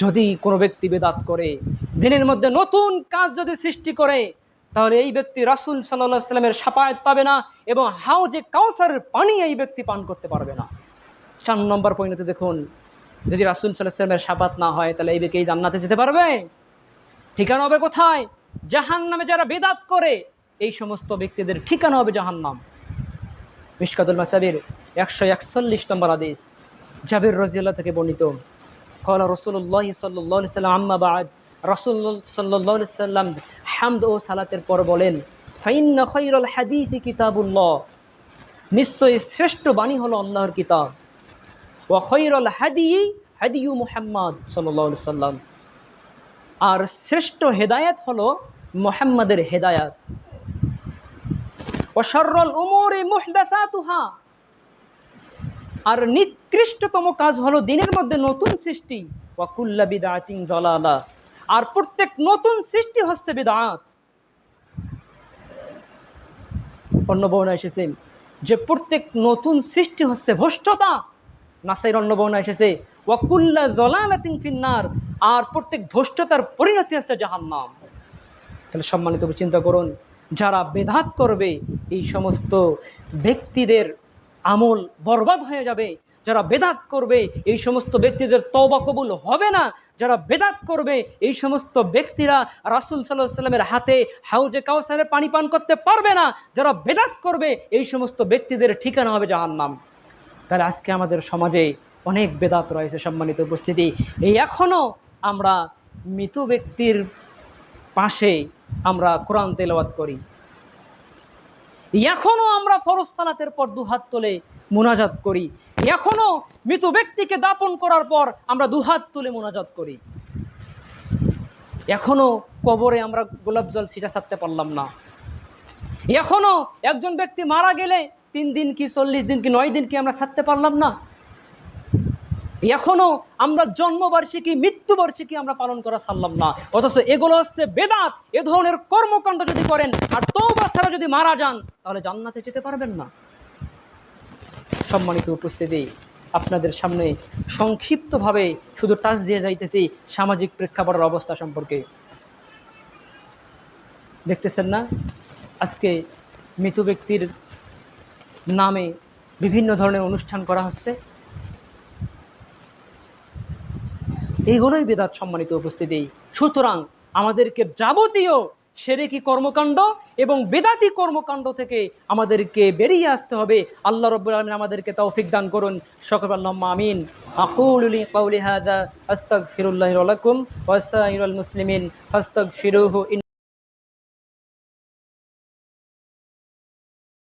যদি কোনো ব্যক্তি বেদাত করে, দিনের মধ্যে নতুন কাজ যদি সৃষ্টি করে, তাহলে এই ব্যক্তি রাসূল সাল্লাল্লাহু আলাইহি সাল্লামের শাফায়াত পাবে না এবং হাউজে কাউসারের পানি এই ব্যক্তি পান করতে পারবে না। 4 নম্বর পয়েন্টে দেখুন, যদি রাসূল সাল্লাল্লাহু আলাইহি সাল্লামের শাফায়াত না হয়, তাহলে এই ব্যক্তি জান্নাতে যেতে পারবে? ঠিকানা হবে কোথায়? জাহান্নামে। যারা বেদাত করে এই সমস্ত ব্যক্তিদের ঠিকানা হবে জাহান্নাম। মিশকাতুল মাসাবির 141 নম্বর হাদিস, জাবির রাদিয়াল্লাহু থেকে বর্ণিত, ক্বালা রাসূলুল্লাহ সাল্লাল্লাহু আলাইহি ওয়াসাল্লাম আম্মা বা'দ, রাসূল সাল্লাল্লাহু আলাইহি ওয়াসাল্লাম হামদ ও সালাতের পর বলেন, ফাইন্না খায়রাল হাদিসি কিতাবুল্লাহ, নিশ্চয়ই শ্রেষ্ঠ বাণী হলো আল্লাহর কিতাব, ওয়া খায়রাল হাদি হাদিয়ু মুহাম্মদ সাল্লাল্লাহু আলাইহি ওয়াসাল্লাম, আর শ্রেষ্ঠ হেদায়েত হলো মুহাম্মাদের হেদায়েত, ওয়া শাররুল উমুরি মুহদাসাতুহা, আর নিকৃষ্টতম কাজ হলো দিনের মধ্যে নতুন সৃষ্টি, ওয়া কুল্লু বিদআতিন যালালা, আর প্রত্যেক নতুন সৃষ্টি হচ্ছে বিদআত। অন্য বর্ণনা এসেছে যে প্রত্যেক নতুন সৃষ্টি হচ্ছে ভ্রষ্টতা। নাসাইর অন্য বর্ণনা এসেছে ওয়া কুল্লু যালালাতিন ফিন্নার, আর প্রত্যেক ভ্রষ্টতার পরিণতি হচ্ছে জাহান্নাম। তাহলে সম্মানিত চিন্তা করুন, যারা বেদাত করবে এই সমস্ত ব্যক্তিদের আমল বরবাদ হয়ে যাবে। যারা বেদাত করবে এই সমস্ত ব্যক্তিদের তওবা কবুল হবে না। যারা বেদাত করবে এই সমস্ত ব্যক্তিরা রাসূল সাল্লাল্লাহু আলাইহি ওয়াসাল্লামের হাতে হাউজে কাউসারের পানি পান করতে পারবে না। যারা বেদাত করবে এই সমস্ত ব্যক্তিদের ঠিকানা হবে জাহান্নাম। তাহলে আজকে আমাদের সমাজে অনেক বেদাত রয়েছে। সম্মানিত উপস্থিতি, এই এখনও আমরা মৃত ব্যক্তির পাশে আমরা কোরআন তেলাওয়াত করি, এখনও আমরা ফরজ সালাতের পর দুহাত তুলে মুনাজাত করি, এখনও মৃত ব্যক্তিকে দাফন করার পর আমরা দুহাত তুলে মুনাজাত করি, এখনও কবরে আমরা গোলাপ জল ছিটা ছাড়তে পারলাম না, এখনও একজন ব্যক্তি মারা গেলে 3 দিন কি 40 দিন কি 9 দিন কি আমরা ছাড়তে পারলাম না, এখনও আমরা জন্মবার্ষিকী মৃত্যুবার্ষিকী আমরা পালন করা ছাড়লাম না। অথচ এগুলো হচ্ছে বেদাত। এ ধরনের কর্মকাণ্ড যদি করেন আর তওবা ছাড়া যদি মারা যান, তাহলে জান্নাতে যেতে পারবেন না। সম্মানিত উপস্থিতি, আপনাদের সামনে সংক্ষিপ্তভাবে শুধু টাচ দিয়ে যাইতেছি সামাজিক প্রেক্ষাপটের অবস্থা সম্পর্কে। দেখতেছেন না, আজকে মৃত ব্যক্তির নামে বিভিন্ন ধরনের অনুষ্ঠান করা হচ্ছে। এইগুলোই বেদাত। সম্মানিত উপস্থিতি, সুতরাং আমাদেরকে যাবতীয় শিরকি কর্মকাণ্ড এবং বেদাতি কর্মকাণ্ড থেকে আমাদেরকে বেরিয়ে আসতে হবে। আল্লাহ রাব্বুল আলামিন আমাদেরকে তৌফিক দান করুন। সকলে আল্লাহুম্মা আমিন। আকুলু লিকাউলি হাযা আস্তাগফিরুল্লাহি ওয়া লাকুম ওয়া সাইরিল মুসলিমিন ফাস্তাগফিরুহু।